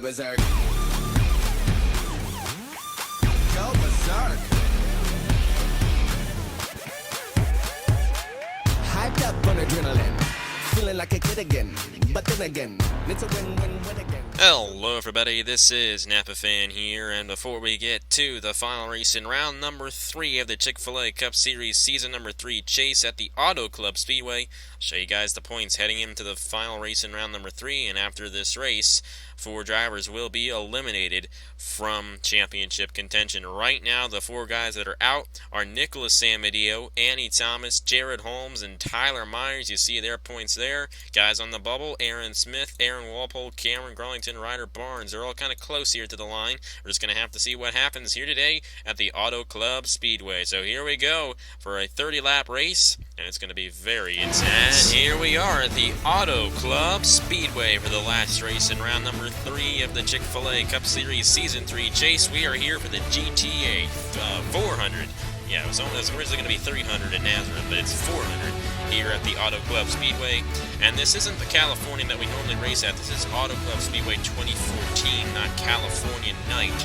berserk. Go berserk. Hyped up on adrenaline. Feeling like a kid again. But then again, it's a win-win-win again. Hello everybody, this is Napa Fan here, and before we get to the final race in round number 3 of the Chick-fil-A Cup Series Season number 3 Chase at the Auto Club Speedway, I'll show you guys the points heading into the final race in round number 3, and after this race, 4 drivers will be eliminated from championship contention. Right now, the 4 guys that are out are Nicholas Samadeo, Annie Thomas, Jared Holmes, and Tyler Myers. You see their points there. Guys on the bubble, Aaron Smith, Aaron Walpole, Cameron Garlington, Ryder Barnes. They're all kind of close here to the line. We're just going to have to see what happens here today at the Auto Club Speedway. So here we go for a 30-lap race, and it's going to be very intense. And here we are at the Auto Club Speedway for the last race in round number 3 of the Chick-fil-A Cup Series Season 3 Chase. We are here for the GTA 400. Yeah, it was originally going to be 300 at Nazareth, but it's 400 here at the Auto Club Speedway. And this isn't the Californian that we normally race at. This is Auto Club Speedway 2014, not California Night,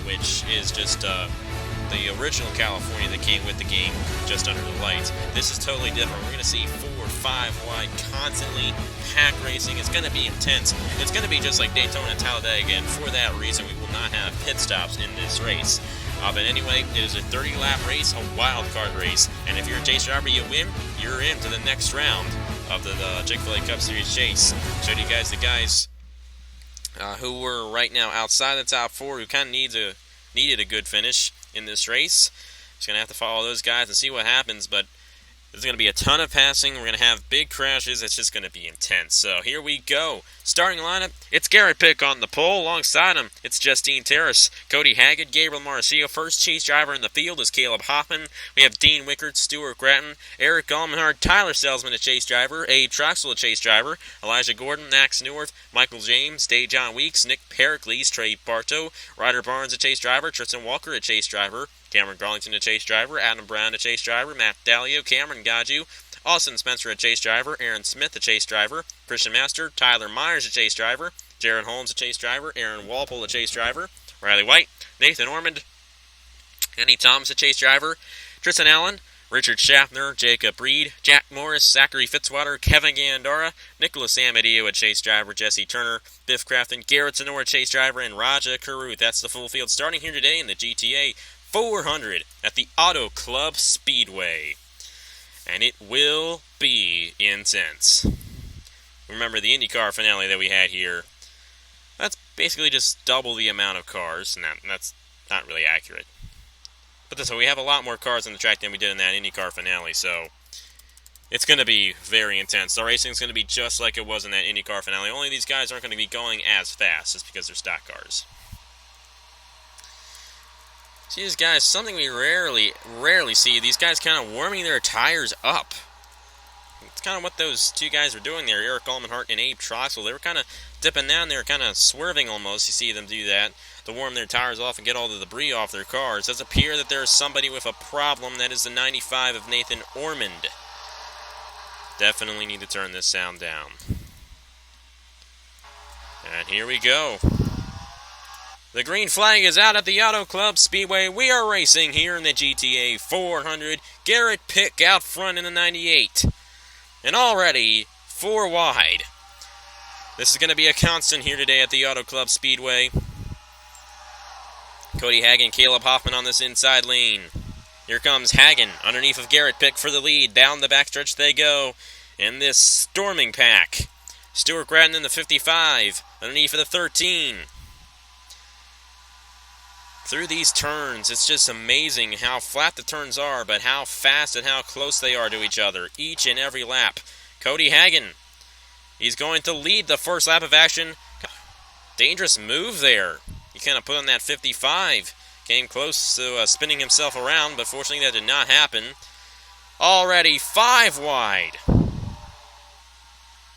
which is just the original California that came with the game, just under the lights. This is totally different. We're going to see 4 or 5 wide, constantly pack racing. It's going to be intense. It's going to be just like Daytona and Talladega, and for that reason, we will not have pit stops in this race. But anyway, it is a 30-lap race, a wild card race, and if you're a chase driver, you win, you're into the next round of the Chick-fil-A Cup Series Chase. Showed you guys the guys who were right now outside the top 4, who kind of needed a good finish in this race. Just going to have to follow those guys and see what happens, but there's going to be a ton of passing. We're going to have big crashes. It's just going to be intense. So here we go. Starting lineup, it's Garrett Pick on the pole. Alongside him, it's Justine Terrace, Cody Haggard, Gabriel Marcio. First chase driver in the field is Caleb Hoffman. We have Dean Wickert, Stuart Gratton, Eric Gallmanhart, Tyler Salzman, a chase driver, Abe Troxel, a chase driver, Elijah Gordon, Max Neworth, Michael James, Dejon Weeks, Nick Pericles, Trey Bartow, Ryder Barnes, a chase driver, Tristan Walker, a chase driver, Cameron Garlington, a chase driver, Adam Brown, a chase driver, Matt Dalio, Cameron Gaju, Austin Spencer, a chase driver, Aaron Smith, a chase driver, Christian Master, Tyler Myers, a chase driver, Jared Holmes, a chase driver, Aaron Walpole, a chase driver, Riley White, Nathan Ormond, Annie Thomas, a chase driver, Tristan Allen, Richard Schaffner, Jacob Reed, Jack Morris, Zachary Fitzwater, Kevin Gandara, Nicholas Amadeo, a chase driver, Jesse Turner, Biff Crafton, Garrett Sonora, chase driver, and Raja Karuth. That's the full field starting here today in the GTA 400 at the Auto Club Speedway. And it will be intense. Remember the IndyCar finale that we had here, that's basically just double the amount of cars, and that's not really accurate. But so we have a lot more cars on the track than we did in that IndyCar finale, so it's going to be very intense. The racing is going to be just like it was in that IndyCar finale, only these guys aren't going to be going as fast just because they're stock cars. See, these guys, something we rarely see, these guys kind of warming their tires up. It's kind of what those 2 guys were doing there, Eric Gallmanhart and Abe Troxel. They were kind of dipping down there, kind of swerving almost. You see them do that to warm their tires off and get all the debris off their cars. It does appear that there is somebody with a problem. That is the 95 of Nathan Ormond. Definitely need to turn this sound down. And here we go. The green flag is out at the Auto Club Speedway. We are racing here in the GTA 400. Garrett Pick out front in the 98. And already 4 wide. This is going to be a constant here today at the Auto Club Speedway. Cody Hagen, Caleb Hoffman on this inside lane. Here comes Hagen underneath of Garrett Pick for the lead. Down the backstretch they go in this storming pack. Stuart Gratton in the 55 underneath of the 13. Through these turns, it's just amazing how flat the turns are, but how fast and how close they are to each other each and every lap. Cody Hagen, he's going to lead the first lap of action. Dangerous move there. He kind of put on that 55. Came close to spinning himself around, but fortunately that did not happen. Already 5 wide.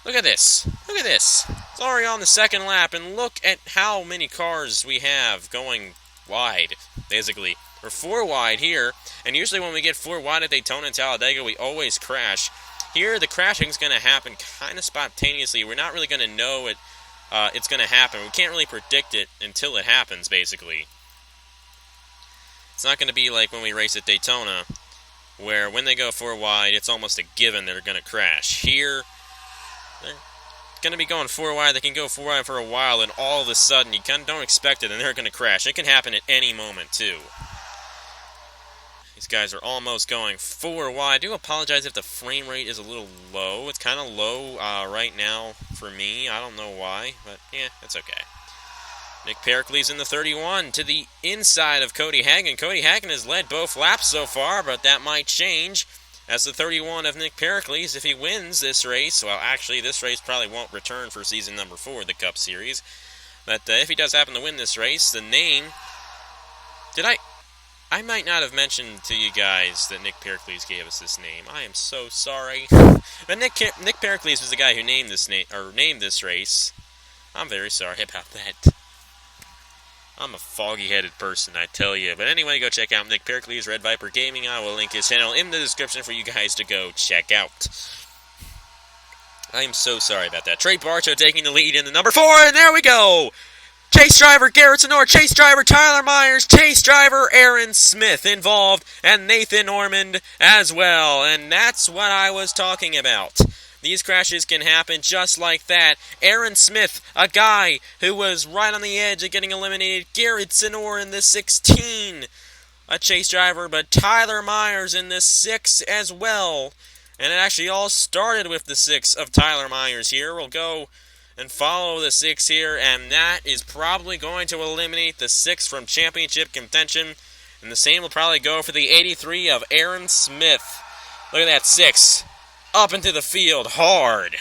Look at this. Look at this. It's already on the second lap, and look at how many cars we have going wide, basically. We're 4 wide here, and usually when we get 4 wide at Daytona and Talladega, we always crash. Here, the crashing is going to happen kind of spontaneously. We're not really going to know it it's going to happen. We can't really predict it until it happens, basically. It's not going to be like when we race at Daytona, where when they go 4 wide, it's almost a given they're going to crash. Here, they're going to be going 4 wide. They can go 4 wide for a while, and all of a sudden, you kind of don't expect it, and they're going to crash. It can happen at any moment, too. These guys are almost going 4 wide. I do apologize if the frame rate is a little low. It's kind of low right now for me. I don't know why, but yeah, it's okay. Nick Pericles in the 31 to the inside of Cody Hagan. Cody Hagan has led both laps so far, but that might change as the 31 of Nick Pericles, if he wins this race. Well, actually, this race probably won't return for season number 4 of the Cup Series. But if he does happen to win this race, the name... I might not have mentioned to you guys that Nick Pericles gave us this name. I am so sorry. But Nick Pericles was the guy who named this race. I'm very sorry about that. I'm a foggy-headed person, I tell you. But anyway, go check out Nick Pericles, Red Viper Gaming. I will link his channel in the description for you guys to go check out. I am so sorry about that. Trey Bartow taking the lead in the number 4, and there we go! Chase driver Garrett Sonor, chase driver Tyler Myers, chase driver Aaron Smith involved, and Nathan Ormond as well. And that's what I was talking about. These crashes can happen just like that. Aaron Smith, a guy who was right on the edge of getting eliminated. Garrett Sonor in the 16, a chase driver, but Tyler Myers in the 6 as well. And it actually all started with the 6 of Tyler Myers here. We'll go and follow the 6 here, and that is probably going to eliminate the 6 from championship contention. And the same will probably go for the 83 of Aaron Smith. Look at that 6. Up into the field, hard.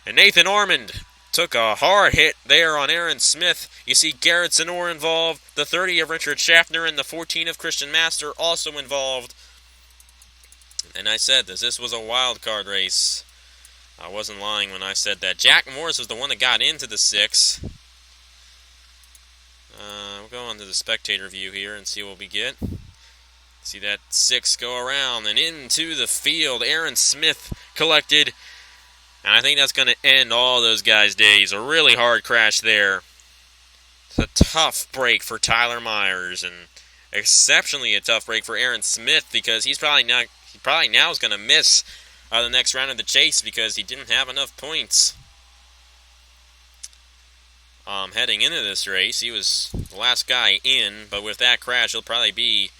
And Nathan Ormond took a hard hit there on Aaron Smith. You see Garrett Sonor involved, the 30 of Richard Schaffner, and the 14 of Christian Master also involved. And I said this was a wild card race. I wasn't lying when I said that. Jack Morris was the one that got into the 6. We'll go on to the spectator view here and see what we get. See that 6 go around and into the field. Aaron Smith collected. And I think that's going to end all those guys' days. A really hard crash there. It's a tough break for Tyler Myers, and exceptionally a tough break for Aaron Smith, because he's probably now is going to miss the next round of the chase because he didn't have enough points. Heading into this race, he was the last guy in, but with that crash, he'll probably be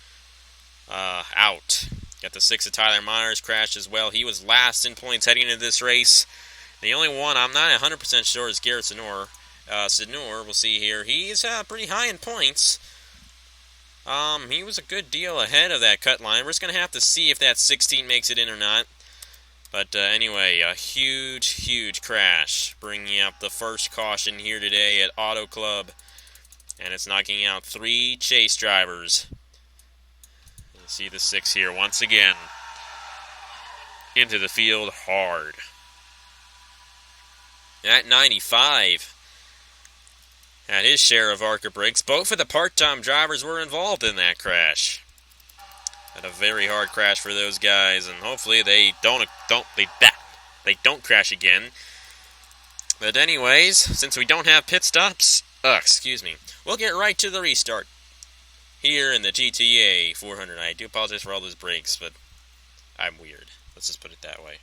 out. Got the 6 of Tyler Myers crash as well. He was last in points heading into this race. The only one I'm not 100% sure is Garrett Sonor. Sonor, we'll see here. He's pretty high in points. He was a good deal ahead of that cut line. We're just going to have to see if that 16 makes it in or not. But anyway, a huge, huge crash, bringing up the first caution here today at Auto Club. And it's knocking out 3 chase drivers. You see the 6 here once again. Into the field hard. At 95, had his share of ARCA breaks. Both of the part-time drivers were involved in that crash. Had a very hard crash for those guys, and hopefully they don't crash again. But anyways, since we don't have pit stops, we'll get right to the restart here in the GTA 400. I do apologize for all those breaks, but I'm weird. Let's just put it that way.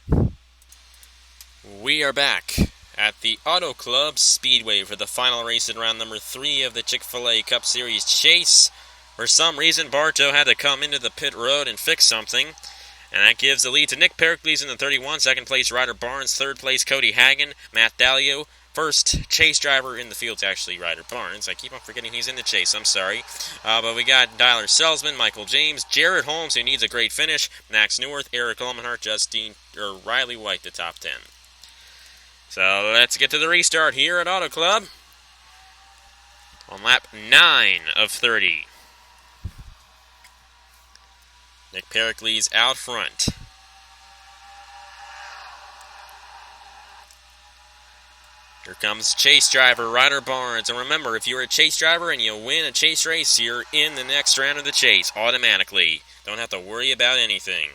We are back at the Auto Club Speedway for the final race in round number 3 of the Chick-fil-A Cup Series Chase. For some reason, Bartow had to come into the pit road and fix something, and that gives the lead to Nick Pericles in the 31, second place Ryder Barnes, third place Cody Hagan, Matt Dalio, first chase driver in the field's actually Ryder Barnes. I keep on forgetting he's in the chase, I'm sorry. But we got Dyler Selzman, Michael James, Jared Holmes, who needs a great finish, Max Newirth, Eric Ulmenhart, Riley White, the top 10. So let's get to the restart here at Auto Club on lap 9 of 30. Nick Pericles out front. Here comes chase driver Ryder Barnes. And remember, if you're a chase driver and you win a chase race, you're in the next round of the chase automatically. Don't have to worry about anything.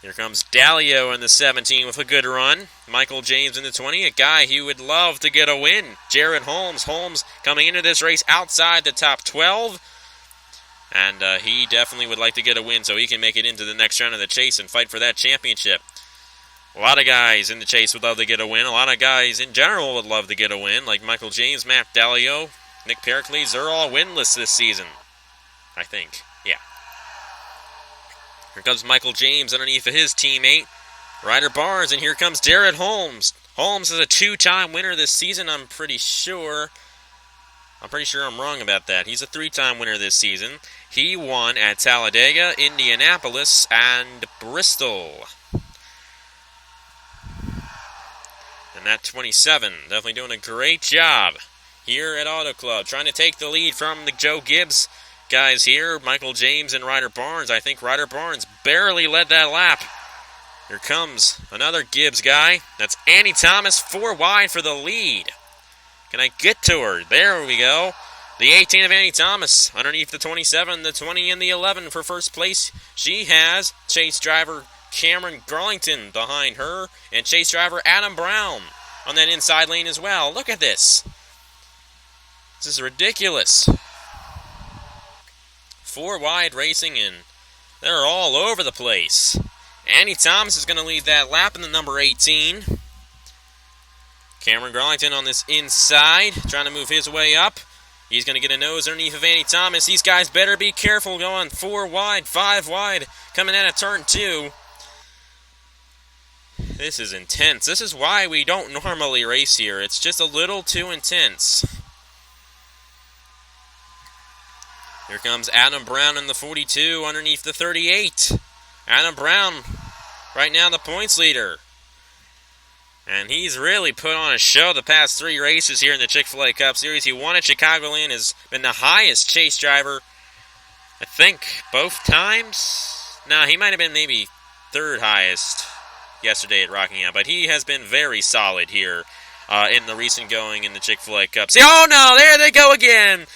Here comes Dalio in the 17 with a good run. Michael James in the 20, a guy who would love to get a win. Jared Holmes. Holmes coming into this race outside the top 12. And he definitely would like to get a win so he can make it into the next round of the chase and fight for that championship. A lot of guys in the chase would love to get a win. A lot of guys in general would love to get a win, like Michael James, Matt Dalio, Nick Pericles. They're all winless this season, I think. Yeah. Here comes Michael James underneath of his teammate, Ryder Barnes, and here comes Jared Holmes. Holmes is a two-time winner this season, I'm pretty sure. I'm wrong about that. He's a three-time winner this season. He won at Talladega, Indianapolis, and Bristol. And that 27, definitely doing a great job here at Auto Club, trying to take the lead from the Joe Gibbs guys here, Michael James and Ryder Barnes. I think Ryder Barnes barely led that lap. Here comes another Gibbs guy. That's Annie Thomas, 4 wide for the lead. Can I get to her? There we go. The 18 of Annie Thomas underneath the 27, the 20, and the 11 for first place. She has chase driver Cameron Garlington behind her and chase driver Adam Brown on that inside lane as well. Look at this. This is ridiculous. 4 wide racing, and they're all over the place. Annie Thomas is going to lead that lap in the number 18. Cameron Garlington on this inside, trying to move his way up. He's going to get a nose underneath of Annie Thomas. These guys better be careful going 4 wide, 5 wide, coming out of turn 2. This is intense. This is why we don't normally race here. It's just a little too intense. Here comes Adam Brown in the 42 underneath the 38. Adam Brown, right now the points leader. And he's really put on a show the past 3 races here in the Chick-fil-A Cup Series. He won at Chicagoland, has been the highest chase driver, I think, both times. No, he might have been maybe 3rd highest yesterday at Rockingham, but he has been very solid here in the recent going in the Chick-fil-A Cup. See, oh no, there they go again!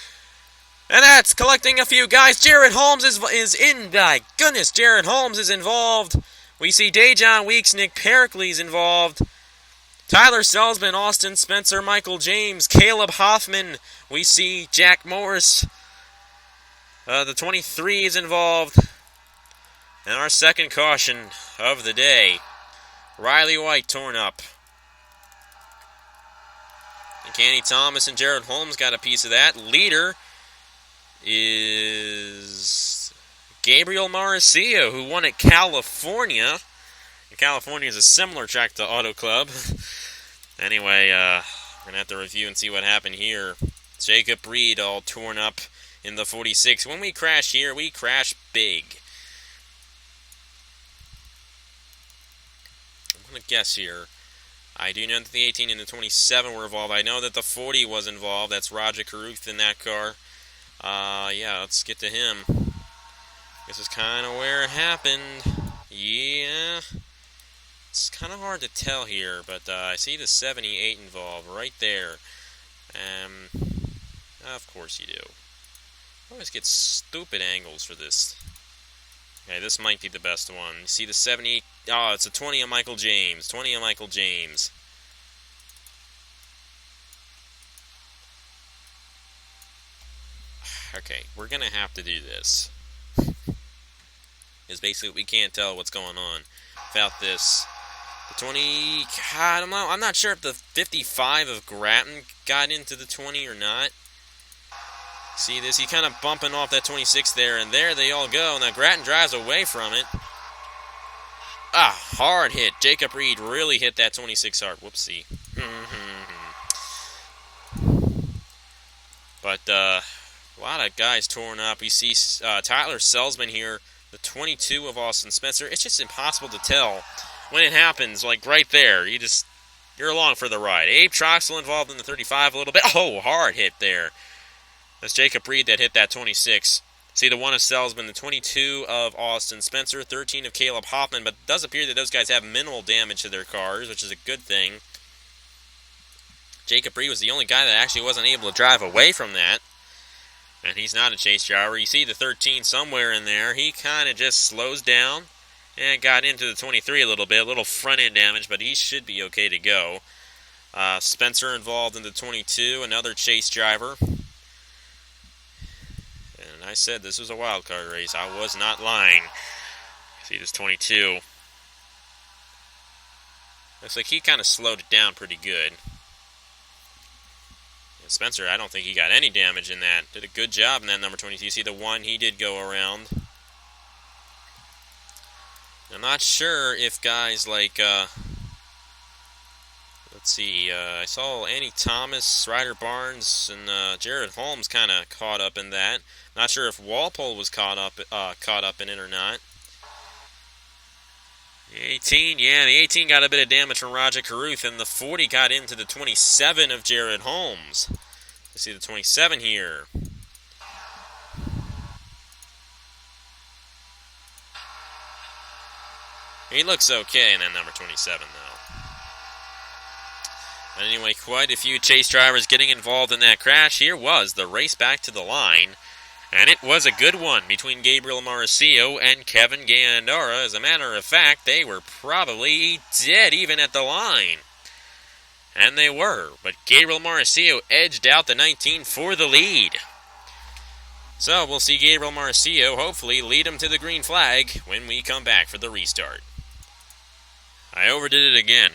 And that's collecting a few guys. Jared Holmes is in. My goodness, Jared Holmes is involved. We see Dejon Weeks, Nick Pericles involved. Tyler Salzman, Austin Spencer, Michael James, Caleb Hoffman. We see Jack Morris. The 23 is involved. And our second caution of the day. Riley White torn up. And Annie Thomas and Jared Holmes got a piece of that. Leader is Gabriel Mauricio, who won at California. And California is a similar track to Auto Club. Anyway, we're going to have to review and see what happened here. Jacob Reed all torn up in the 46. When we crash here, we crash big. I'm going to guess here. I do know that the 18 and the 27 were involved. I know that the 40 was involved. That's Roger Caruth in that car. Yeah, let's get to him. This is kind of where it happened. Yeah. It's kind of hard to tell here, but I see the 78 involved right there. Of course you do. I always get stupid angles for this. Okay, this might be the best one. You see the 78? Oh, it's a 20 of Michael James. 20 of Michael James. Okay, we're going to have to do this. Because basically we can't tell what's going on without this. The 20, God, I'm not sure if the 55 of Grattan got into the 20 or not. See this? He's kind of bumping off that 26 there, and there they all go. Now Grattan drives away from it. Hard hit. Jacob Reed really hit that 26 hard. Whoopsie. But, a lot of guys torn up. We see Tyler Salzman here, the 22 of Austin Spencer. It's just impossible to tell when it happens, like right there. You're along for the ride. Abe Troxel involved in the 35 a little bit. Oh, hard hit there. That's Jacob Reed that hit that 26. See the 1 of Salzman, the 22 of Austin Spencer, 13 of Caleb Hoffman, but it does appear that those guys have minimal damage to their cars, which is a good thing. Jacob Reed was the only guy that actually wasn't able to drive away from that. And he's not a chase driver. You see the 13 somewhere in there. He kind of just slows down And got into the 23 a little front end damage, but he should be okay to go. Spencer involved in the 22, another chase driver. And I said this was a wild card race. I was not lying. See this 22. Looks like he kind of slowed it down pretty good. And Spencer, I don't think he got any damage in that. Did a good job in that number 22. You see the one, he did go around. I'm not sure if guys like, let's see, I saw Annie Thomas, Ryder Barnes, and Jared Holmes kind of caught up in that. Not sure if Walpole was caught up in it or not. The 18, yeah, the 18 got a bit of damage from Roger Carruth, and the 40 got into the 27 of Jared Holmes. You see the 27 here. He looks okay in that number 27, though. But anyway, quite a few chase drivers getting involved in that crash. Here was the race back to the line. And it was a good one between Gabriel Mauricio and Kevin Gandara. As a matter of fact, they were probably dead even at the line. And they were, but Gabriel Mauricio edged out the 19 for the lead. So we'll see Gabriel Mauricio hopefully lead him to the green flag when we come back for the restart. I overdid it again.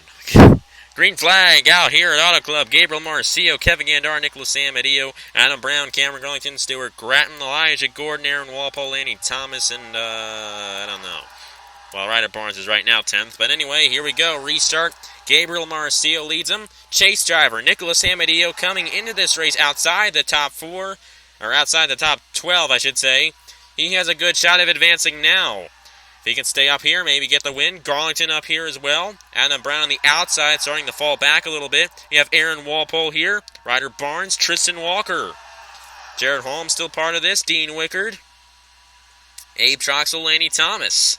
Green flag out here at Auto Club. Gabriel Mauricio, Kevin Gandar, Nicholas Amadeo, Adam Brown, Cameron Garlington, Stuart Gratton, Elijah Gordon, Aaron Walpole, Annie Thomas, and I don't know. Well, Ryder Barnes is right now 10th. But anyway, here we go. Restart. Gabriel Mauricio leads him. Chase driver Nicholas Amadeo coming into this race outside the top 4, or outside the top 12, I should say. He has a good shot of advancing now. If he can stay up here, maybe get the win. Garlington up here as well. Adam Brown on the outside, starting to fall back a little bit. You have Aaron Walpole here. Ryder Barnes, Tristan Walker. Jared Holmes still part of this. Dean Wickard. Abe Troxel, Annie Thomas.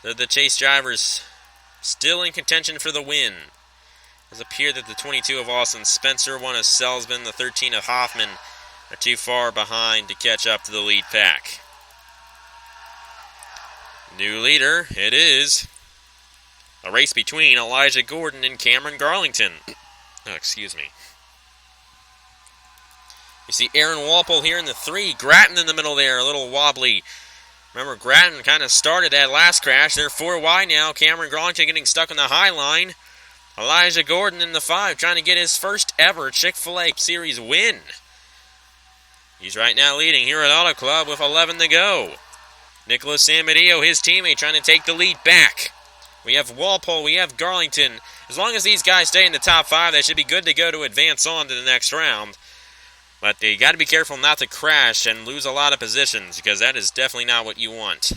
They're the chase drivers still in contention for the win. It appears that the 22 of Austin Spencer, 1 of Selsman, the 13 of Hoffman are too far behind to catch up to the lead pack. New leader, it is a race between Elijah Gordon and Cameron Garlington. Oh, excuse me. You see Aaron Walpole here in the 3. Gratton in the middle there, a little wobbly. Remember, Gratton kind of started that last crash. They're 4 wide now. Cameron Garlington getting stuck on the high line. Elijah Gordon in the 5, trying to get his first ever Chick-fil-A Series win. He's right now leading here at Auto Club with 11 to go. Nicholas Amadeo, his teammate, trying to take the lead back. We have Walpole, we have Garlington. As long as these guys stay in the top 5, they should be good to go to advance on to the next round. But they got to be careful not to crash and lose a lot of positions, because that is definitely not what you want.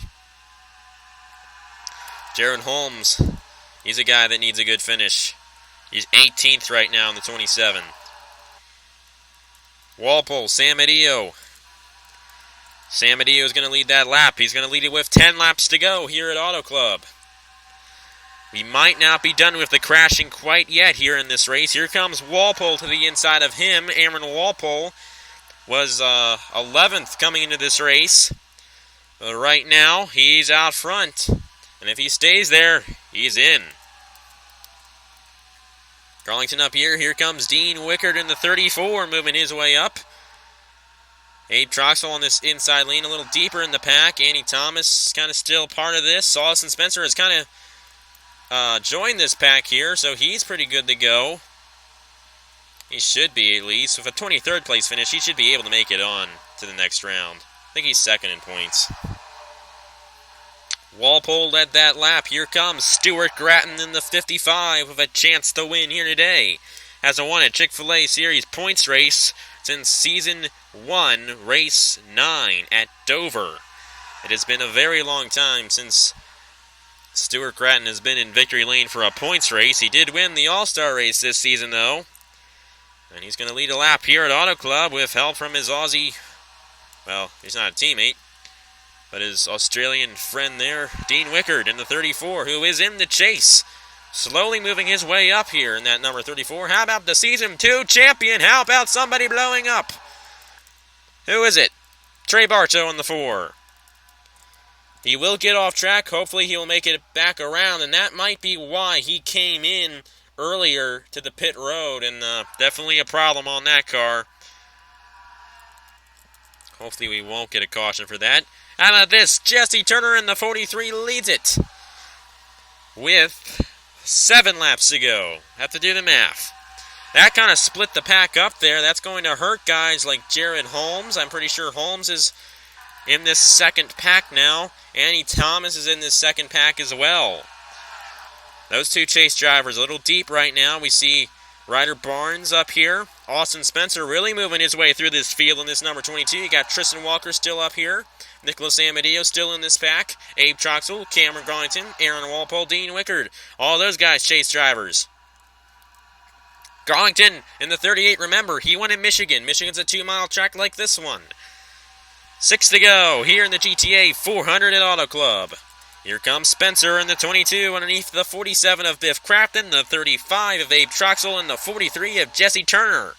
Jared Holmes, he's a guy that needs a good finish. He's 18th right now in the 27. Walpole, Samadeo. Samadeo is going to lead that lap. He's going to lead it with 10 laps to go here at Auto Club. We might not be done with the crashing quite yet here in this race. Here comes Walpole to the inside of him. Aaron Walpole was 11th coming into this race. But right now, he's out front. And if he stays there, he's in. Garlington up here. Here comes Dean Wickard in the 34, moving his way up. Abe Troxel on this inside lane, a little deeper in the pack. Annie Thomas kind of still part of this. Austin Spencer has kind of joined this pack here, so he's pretty good to go. He should be, at least. With a 23rd place finish, he should be able to make it on to the next round. I think he's second in points. Walpole led that lap. Here comes Stuart Gratton in the 55 with a chance to win here today. Hasn't won a Chick-fil-A Series points race since Season 1, Race 9 at Dover. It has been a very long time since Stuart Gratton has been in victory lane for a points race. He did win the All-Star race this season, though. And he's going to lead a lap here at Auto Club with help from his Aussie, well, he's not a teammate, but his Australian friend there, Dean Wickard in the 34, who is in the chase. Slowly moving his way up here in that number 34. How about the Season 2 champion? How about somebody blowing up? Who is it? Trey Bartow on the 4. He will get off track. Hopefully he'll make it back around, and that might be why he came in earlier to the pit road, and definitely a problem on that car. Hopefully we won't get a caution for that. How about this? Jesse Turner in the 43 leads it with 7 laps to go. Have to do the math. That kind of split the pack up there. That's going to hurt guys like Jared Holmes. I'm pretty sure Holmes is in this second pack now. Andy Thomas is in this second pack as well. Those two Chase drivers a little deep right now. We see Ryder Barnes up here. Austin Spencer really moving his way through this field in this number 22. You got Tristan Walker still up here. Nicholas Amadeo still in this pack. Abe Troxel, Cameron Garlington, Aaron Walpole, Dean Wickard. All those guys Chase drivers. Garlington in the 38, remember, he won in Michigan. Michigan's a 2-mile track like this one. 6 to go here in the GTA 400 at Auto Club. Here comes Spencer in the 22 underneath the 47 of Biff Crafton, the 35 of Abe Troxel, and the 43 of Jesse Turner.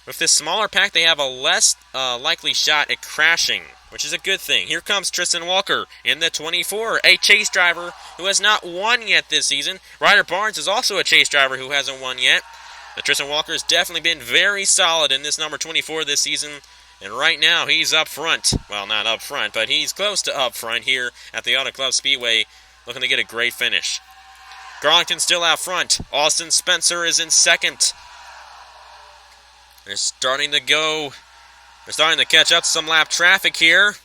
With this smaller pack, they have a less likely shot at crashing, which is a good thing. Here comes Tristan Walker in the 24, a Chase driver who has not won yet this season. Ryder Barnes is also a Chase driver who hasn't won yet. But Tristan Walker has definitely been very solid in this number 24 this season. And right now, he's up front. Well, not up front, but he's close to up front here at the Auto Club Speedway, looking to get a great finish. Garlington still out front. Austin Spencer is in second. They're starting to catch up to some lap traffic here.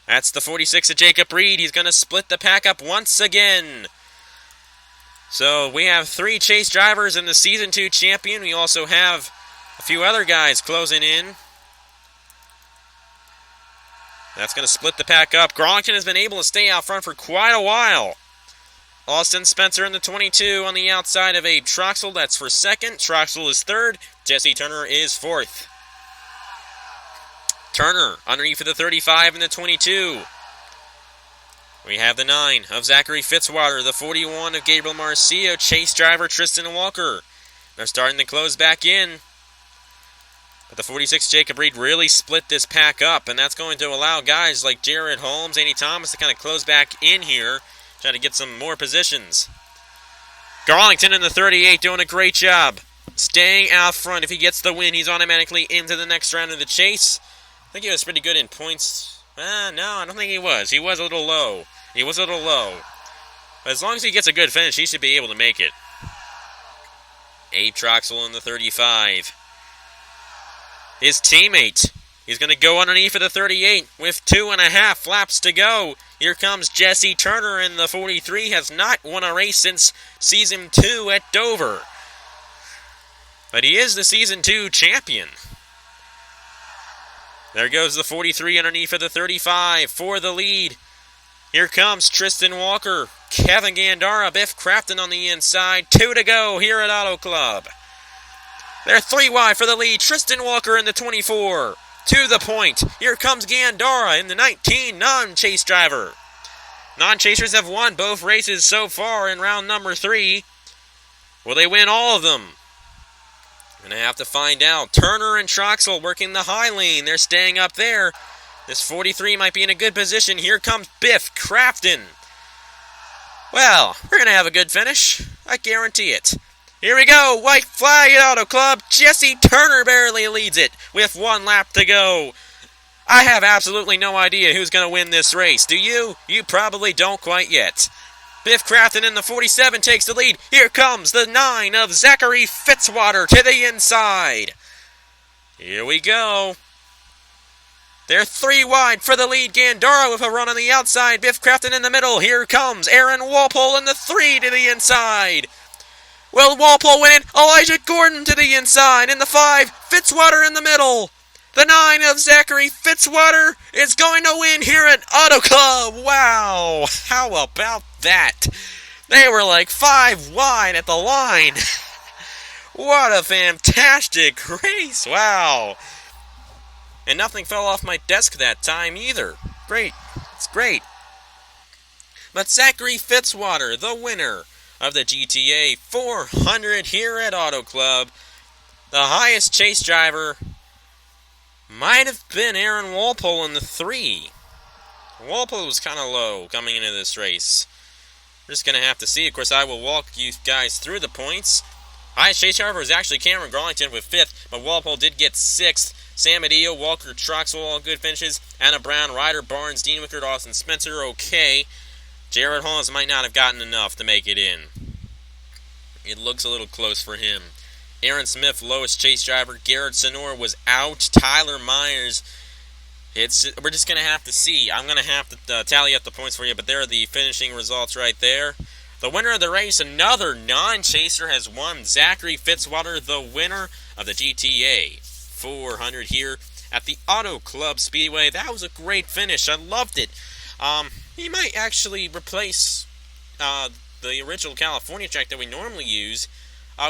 That's the 46 of Jacob Reed. He's going to split the pack up once again. So we have 3 Chase drivers in the Season 2 champion. We also have a few other guys closing in. That's going to split the pack up. Garlington has been able to stay out front for quite a while. Austin Spencer in the 22 on the outside of Abe Troxel. That's for second. Troxel is third. Jesse Turner is fourth. Turner underneath for the 35 and the 22. We have the 9 of Zachary Fitzwater, the 41 of Gabriel Marcio, Chase driver Tristan Walker. They're starting to close back in. But the 46 Jacob Reed really split this pack up, and that's going to allow guys like Jared Holmes, Andy Thomas to kind of close back in here, try to get some more positions. Garlington in the 38 doing a great job. Staying out front. If he gets the win, he's automatically into the next round of the chase. I think he was pretty good in points. No, I don't think he was. He was a little low. But as long as he gets a good finish, he should be able to make it. Abe Troxel in the 35. His teammate, he's going to go underneath for the 38 with 2.5 laps to go. Here comes Jesse Turner in the 43. Has not won a race since Season 2 at Dover. But he is the Season 2 champion. There goes the 43 underneath for the 35 for the lead. Here comes Tristan Walker, Kevin Gandara, Biff Crafton on the inside. 2 to go here at Auto Club. They're 3 wide for the lead. Tristan Walker in the 24. To the point. Here comes Gandara in the 19, non-chase driver. Non-chasers have won both races so far in round number 3. Will they win all of them? Going to have to find out. Turner and Troxel working the high lane. They're staying up there. This 43 might be in a good position. Here comes Biff Crafton. Well, we're going to have a good finish. I guarantee it. Here we go. White flag at Auto Club. Jesse Turner barely leads it with 1 lap to go. I have absolutely no idea who's going to win this race. Do you? You probably don't quite yet. Biff Crafton in the 47 takes the lead. Here comes the 9 of Zachary Fitzwater to the inside. Here we go. They're 3 wide for the lead. Gandara with a run on the outside. Biff Crafton in the middle. Here comes Aaron Walpole in the 3 to the inside. Will Walpole win it? Elijah Gordon to the inside. In the 5, Fitzwater in the middle. The 9 of Zachary Fitzwater is going to win here at Auto Club. Wow. How about that? They were like 5 wide at the line. What a fantastic race. Wow. And nothing fell off my desk that time either. Great. It's great. But Zachary Fitzwater, the winner of the GTA 400 here at Auto Club. The highest chase driver might have been Aaron Walpole in the 3. Walpole was kind of low coming into this race. We're just going to have to see. Of course, I will walk you guys through the points. Highest chase driver was actually Cameron Garlington with 5th, but Walpole did get 6th. Sam Adio, Walker Troxel, all good finishes. Anna Brown, Ryder Barnes, Dean Wickard, Austin Spencer, okay. Jared Holmes might not have gotten enough to make it in. It looks a little close for him. Aaron Smith, lowest chase driver. Garrett Sonor was out. Tyler Myers, we're just going to have to see. I'm going to have to tally up the points for you, but there are the finishing results right there. The winner of the race, another non-chaser, has won. Zachary Fitzwater, the winner of the GTA 400 here at the Auto Club Speedway. That was a great finish. I loved it. He might actually replace the original California track that we normally use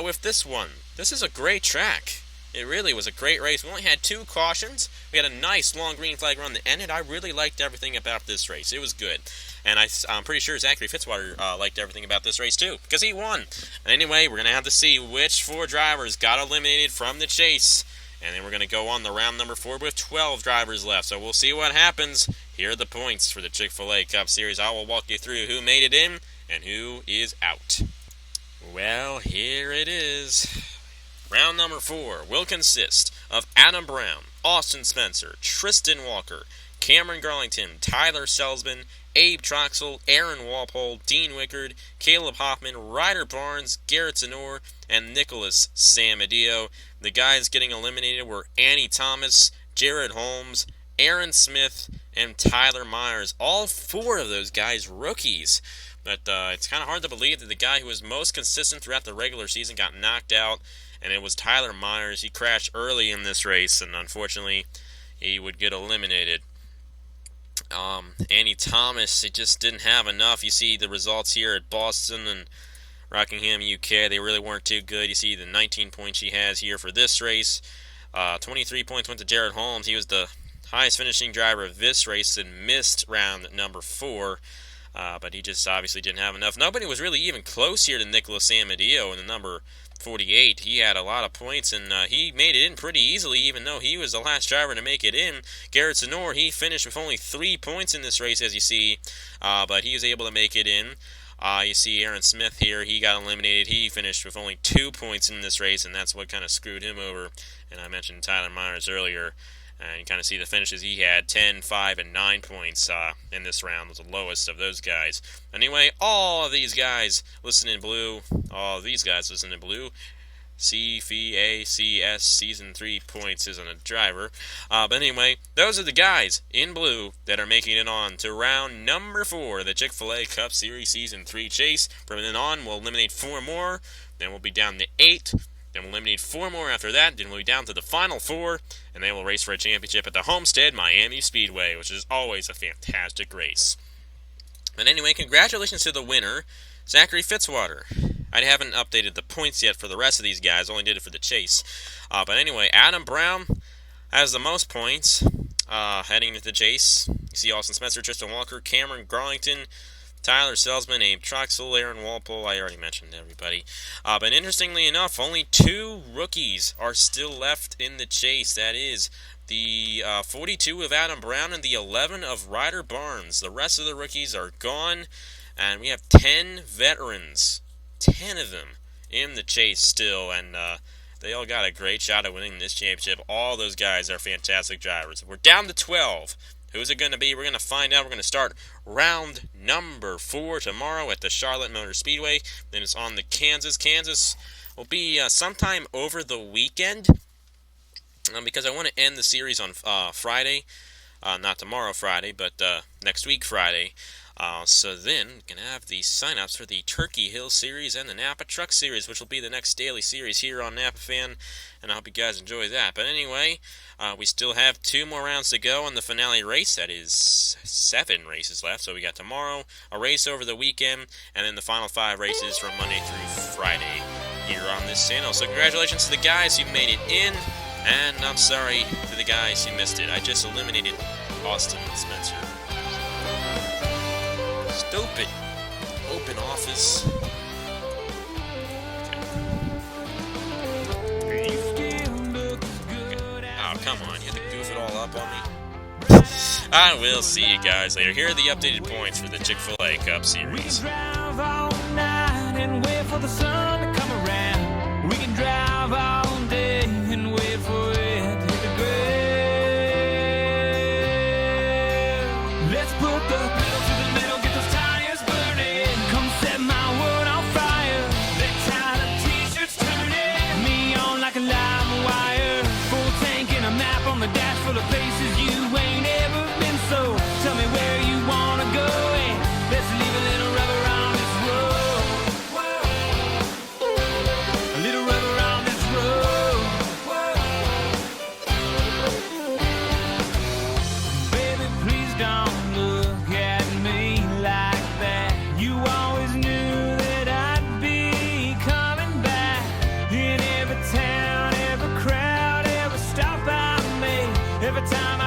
with this one. This is a great track. It really was a great race. We only had 2 cautions. We had a nice long green flag run that ended. I really liked everything about this race. It was good. And I'm pretty sure Zachary Fitzwater liked everything about this race too, because he won. And anyway, we're going to have to see which 4 drivers got eliminated from the chase. And then we're going to go on the round number 4 with 12 drivers left. So we'll see what happens. Here are the points for the Chick-fil-A Cup Series. I will walk you through who made it in and who is out. Well, here it is. Round number 4 will consist of Adam Brown, Austin Spencer, Tristan Walker, Cameron Garlington, Tyler Selsman, Abe Troxel, Aaron Walpole, Dean Wickard, Caleb Hoffman, Ryder Barnes, Garrett Zenor, and Nicholas Samadio. The guys getting eliminated were Annie Thomas, Jared Holmes, Aaron Smith, and Tyler Myers. All 4 of those guys rookies. But it's kind of hard to believe that the guy who was most consistent throughout the regular season got knocked out, and it was Tyler Myers. He crashed early in this race, and unfortunately, he would get eliminated. Annie Thomas, he just didn't have enough. You see the results here at Boston and Rockingham, UK. They really weren't too good. You see the 19 points she has here for this race. 23 points went to Jared Holmes. He was the highest finishing driver of this race and missed round number 4. But he just obviously didn't have enough. Nobody was really even close here to Nicholas Samadio in the number 48. He had a lot of points, and he made it in pretty easily, even though he was the last driver to make it in. Garrett Zenor, he finished with only 3 points in this race, as you see, but he was able to make it in. You see Aaron Smith here, he got eliminated. He finished with only 2 points in this race, and that's what kind of screwed him over. And I mentioned Tyler Myers earlier. And you kind of see the finishes he had, 10, 5, and 9 points in this round, was the lowest of those guys. Anyway, all of these guys listed in blue, CFACS Season 3 points isn't a driver. But anyway, those are the guys in blue that are making it on to round number 4, the Chick-fil-A Cup Series Season 3 chase. From then on, we'll eliminate 4 more, then we'll be down to 8. Then we'll eliminate 4 more after that. Then we'll be down to the final 4. And they will race for a championship at the Homestead Miami Speedway, which is always a fantastic race. But anyway, congratulations to the winner, Zachary Fitzwater. I haven't updated the points yet for the rest of these guys. Only did it for the chase. But anyway, Adam Brown has the most points heading into the chase. You see Austin Spencer, Tristan Walker, Cameron Garlington, Tyler Selsman, Abe Troxel, Aaron Walpole. I already mentioned everybody. But interestingly enough, only 2 rookies are still left in the chase. That is the 42 of Adam Brown and the 11 of Ryder Barnes. The rest of the rookies are gone, and we have 10 veterans. 10 of them in the chase still, and they all got a great shot at winning this championship. All those guys are fantastic drivers. We're down to 12. Who's it going to be? We're going to find out. We're going to start round number 4 tomorrow at the Charlotte Motor Speedway. Then it's on to Kansas. Kansas will be sometime over the weekend because I want to end the series on Friday. Not tomorrow Friday, but next week Friday. So then we're going to have the sign-ups for the Turkey Hill Series and the Napa Truck Series, which will be the next daily series here on Napa Fan, and I hope you guys enjoy that. But anyway, we still have 2 more rounds to go on the finale race. That is 7 races left. So we got tomorrow, a race over the weekend, and then the final 5 races from Monday through Friday here on this channel. So congratulations to the guys who made it in, and I'm sorry to the guys who missed it. I just eliminated Austin Spencer. Stupid. Open office. Okay. Oh, come on. You have to goof it all up on me. I will see you guys later. Here are the updated points for the Chick-fil-A Cup Series. Drive all night and wait for the sun to come around. We can drive all day and wait for it to hit the ground. Let's put the pedal to the metal, get those tires burning. Come set my world on fire. Let tie the t-shirts turning. Me on like a live wire. Full tank and a map on the dash full of places you ain't ever been. So tell me where you wanna go and let's leave a little rubber on this road. A little rubber on this road. Baby, please don't look at me like that. You always knew that I'd be coming back. In every town, every crowd, every stop I made, every time